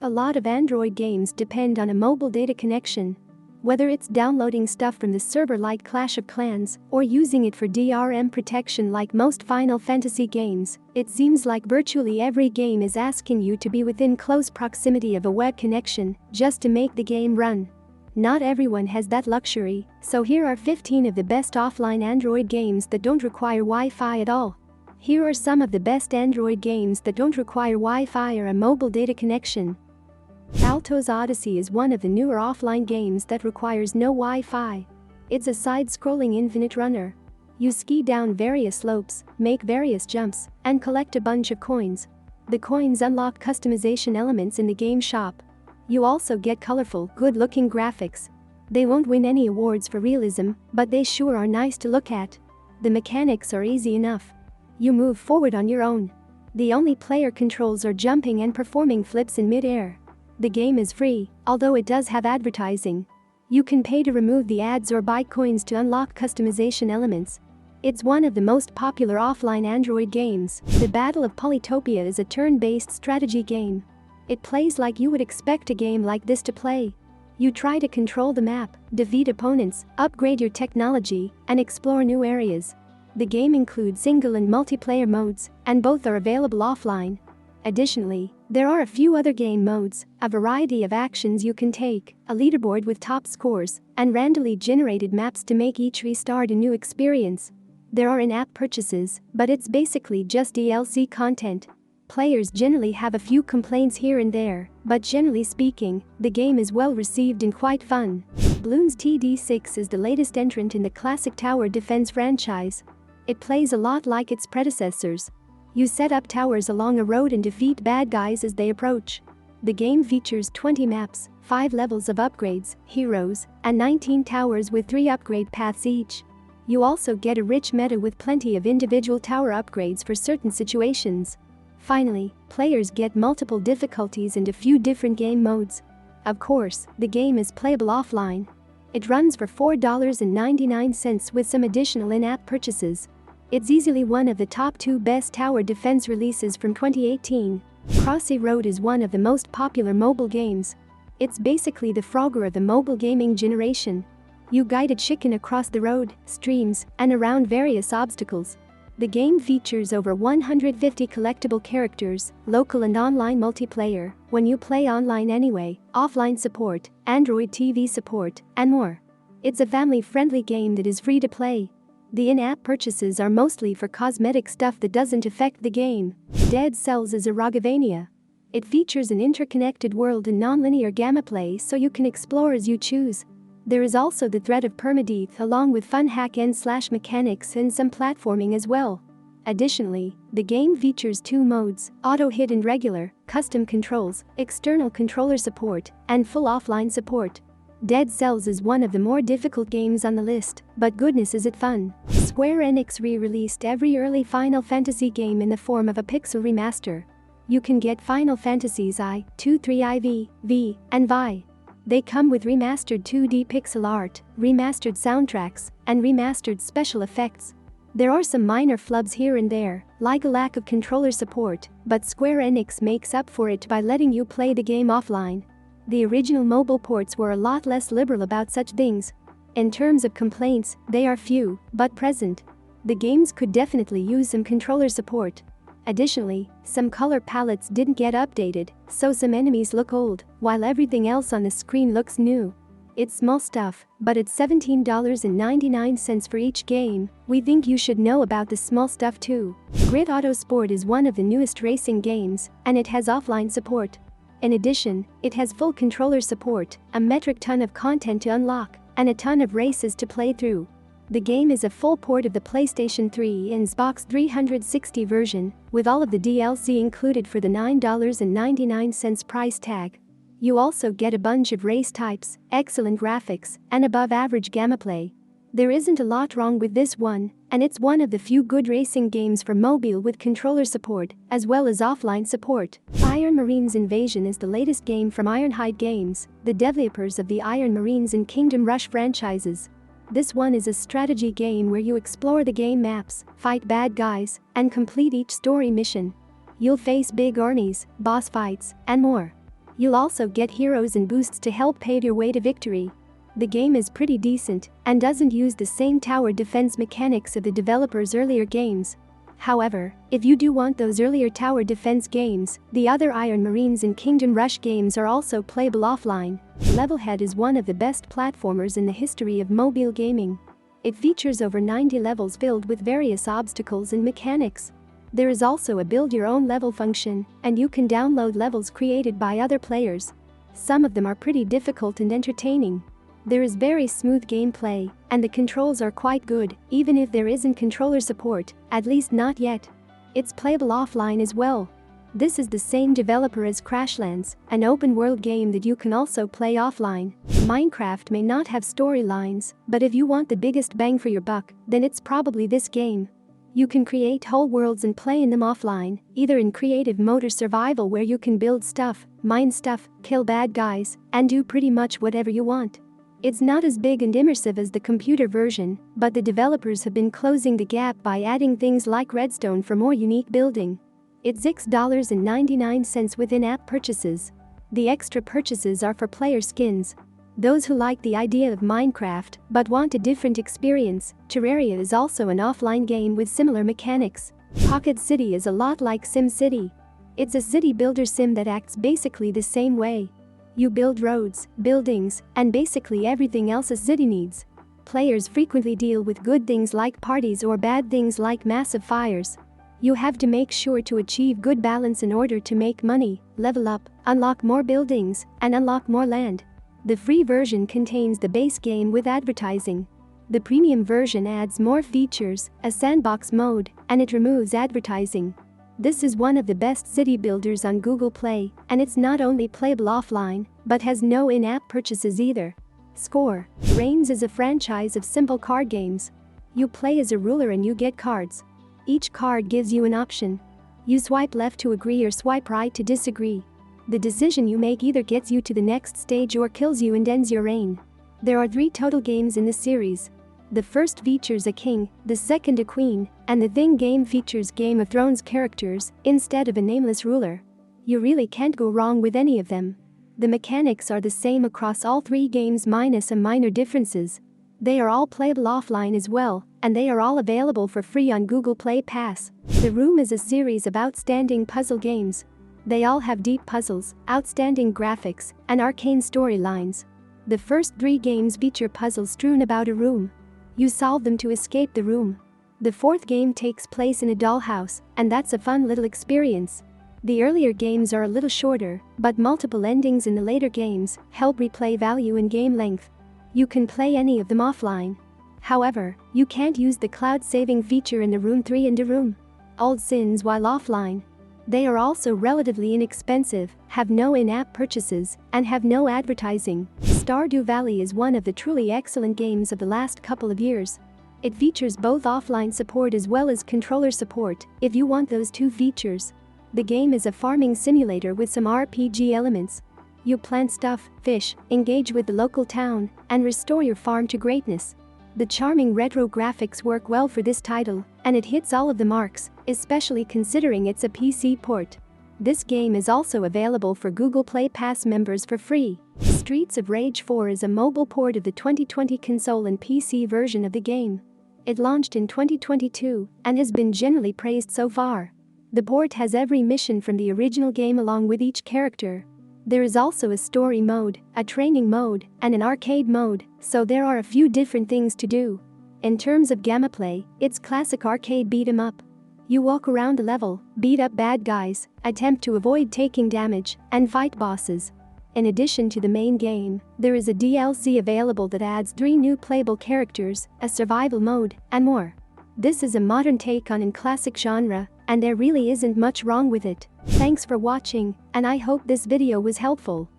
A lot of Android games depend on a mobile data connection. Whether it's downloading stuff from the server like Clash of Clans or using it for DRM protection like most Final Fantasy games, it seems like virtually every game is asking you to be within close proximity of a web connection just to make the game run. Not everyone has that luxury, so here are 15 of the best offline Android games that don't require Wi-Fi at all. Here are some of the best Android games that don't require Wi-Fi or a mobile data connection. Alto's Odyssey is one of the newer offline games that requires no Wi-Fi. It's a side-scrolling infinite runner. You ski down various slopes, make various jumps, and collect a bunch of coins. The coins unlock customization elements in the game shop. You also get colorful, good-looking graphics. They won't win any awards for realism, but they sure are nice to look at. The mechanics are easy enough. You move forward on your own. The only player controls are jumping and performing flips in mid-air. The game is free, although it does have advertising. You can pay to remove the ads or buy coins to unlock customization elements. It's one of the most popular offline Android games. The Battle of Polytopia is a turn-based strategy game. It plays like you would expect a game like this to play. You try to control the map, defeat opponents, upgrade your technology, and explore new areas. The game includes single and multiplayer modes, and both are available offline. Additionally, there are a few other game modes, a variety of actions you can take, a leaderboard with top scores, and randomly generated maps to make each restart a new experience. There are in-app purchases, but it's basically just DLC content. Players generally have a few complaints here and there, but generally speaking, the game is well received and quite fun. Bloons TD6 is the latest entrant in the classic tower defense franchise. It plays a lot like its predecessors. You set up towers along a road and defeat bad guys as they approach. The game features 20 maps, 5 levels of upgrades, heroes, and 19 towers with 3 upgrade paths each. You also get a rich meta with plenty of individual tower upgrades for certain situations. Finally, players get multiple difficulties and a few different game modes. Of course, the game is playable offline. It runs for $4.99 with some additional in-app purchases. It's easily one of the top 2 best tower defense releases from 2018. Crossy Road is one of the most popular mobile games. It's basically the Frogger of the mobile gaming generation. You guide a chicken across the road, streams, and around various obstacles. The game features over 150 collectible characters, local and online multiplayer, when you play online anyway, offline support, Android TV support, and more. It's a family-friendly game that is free to play. The in-app purchases are mostly for cosmetic stuff that doesn't affect the game. Dead Cells is a Rogovania. It features an interconnected world and non-linear gameplay so you can explore as you choose. There is also the threat of permadeath along with fun hack-and-slash mechanics and some platforming as well. Additionally, the game features 2 modes, auto hit and regular, custom controls, external controller support, and full offline support. Dead Cells is one of the more difficult games on the list, but goodness is it fun. Square Enix re-released every early Final Fantasy game in the form of a pixel remaster. You can get Final Fantasies I, II, III, IV, V, and Vi. They come with remastered 2D pixel art, remastered soundtracks, and remastered special effects. There are some minor flubs here and there, like a lack of controller support, but Square Enix makes up for it by letting you play the game offline. The original mobile ports were a lot less liberal about such things. In terms of complaints, they are few, but present. The games could definitely use some controller support. Additionally, some color palettes didn't get updated, so some enemies look old, while everything else on the screen looks new. It's small stuff, but it's $17.99 for each game. We think you should know about the small stuff too. Grid Autosport is one of the newest racing games, and it has offline support. In addition, it has full controller support, a metric ton of content to unlock, and a ton of races to play through. The game is a full port of the PlayStation 3 and Xbox 360 version, with all of the DLC included for the $9.99 price tag. You also get a bunch of race types, excellent graphics, and above-average gameplay. There isn't a lot wrong with this one, and it's one of the few good racing games for mobile with controller support, as well as offline support. Iron Marines Invasion is the latest game from Ironhide Games, the developers of the Iron Marines and Kingdom Rush franchises. This one is a strategy game where you explore the game maps, fight bad guys, and complete each story mission. You'll face big armies, boss fights, and more. You'll also get heroes and boosts to help pave your way to victory. The game is pretty decent and doesn't use the same tower defense mechanics of the developers' earlier games. However, if you do want those earlier tower defense games, the other Iron Marines and Kingdom Rush games are also playable offline. Levelhead is one of the best platformers in the history of mobile gaming. It features over 90 levels filled with various obstacles and mechanics. There is also a build your own level function, and you can download levels created by other players. Some of them are pretty difficult and entertaining. There is very smooth gameplay, and the controls are quite good, even if there isn't controller support, at least not yet. It's playable offline as well. This is the same developer as Crashlands, an open-world game that you can also play offline. Minecraft may not have storylines, but if you want the biggest bang for your buck, then it's probably this game. You can create whole worlds and play in them offline, either in creative mode or survival where you can build stuff, mine stuff, kill bad guys, and do pretty much whatever you want. It's not as big and immersive as the computer version, but the developers have been closing the gap by adding things like redstone for more unique building. It's $6.99 with in-app purchases. The extra purchases are for player skins. Those who like the idea of Minecraft but want a different experience, Terraria is also an offline game with similar mechanics. Pocket City is a lot like SimCity. It's a city builder sim that acts basically the same way. You build roads, buildings, and basically everything else a city needs. Players frequently deal with good things like parties or bad things like massive fires. You have to make sure to achieve good balance in order to make money, level up, unlock more buildings, and unlock more land. The free version contains the base game with advertising. The premium version adds more features, a sandbox mode, and it removes advertising. This is one of the best city builders on Google Play, and it's not only playable offline, but has no in-app purchases either. Score. Reigns is a franchise of simple card games. You play as a ruler and you get cards. Each card gives you an option. You swipe left to agree or swipe right to disagree. The decision you make either gets you to the next stage or kills you and ends your reign. There are 3 total games in the series. The first features a king, the second a queen, and the third game features Game of Thrones characters instead of a nameless ruler. You really can't go wrong with any of them. The mechanics are the same across all 3 games minus some minor differences. They are all playable offline as well, and they are all available for free on Google Play Pass. The Room is a series of outstanding puzzle games. They all have deep puzzles, outstanding graphics, and arcane storylines. The first 3 games feature puzzles strewn about a room. You solve them to escape the room. The 4th game takes place in a dollhouse, and that's a fun little experience. The earlier games are a little shorter, but multiple endings in the later games help replay value and game length. You can play any of them offline. However, you can't use the cloud saving feature in the Room 3 and the Room Old Sins while offline. They are also relatively inexpensive, have no in-app purchases, and have no advertising. Stardew Valley is one of the truly excellent games of the last couple of years. It features both offline support as well as controller support, if you want those 2 features. The game is a farming simulator with some RPG elements. You plant stuff, fish, engage with the local town, and restore your farm to greatness. The charming retro graphics work well for this title, and it hits all of the marks, especially considering it's a PC port. This game is also available for Google Play Pass members for free. Streets of Rage 4 is a mobile port of the 2020 console and PC version of the game. It launched in 2022 and has been generally praised so far. The port has every mission from the original game along with each character. There is also a story mode, a training mode, and an arcade mode, so there are a few different things to do. In terms of gameplay, it's classic arcade beat 'em up. You walk around the level, beat up bad guys, attempt to avoid taking damage, and fight bosses. In addition to the main game, there is a DLC available that adds 3 new playable characters, a survival mode, and more. This is a modern take on a classic genre, and there really isn't much wrong with it. Thanks for watching, and I hope this video was helpful.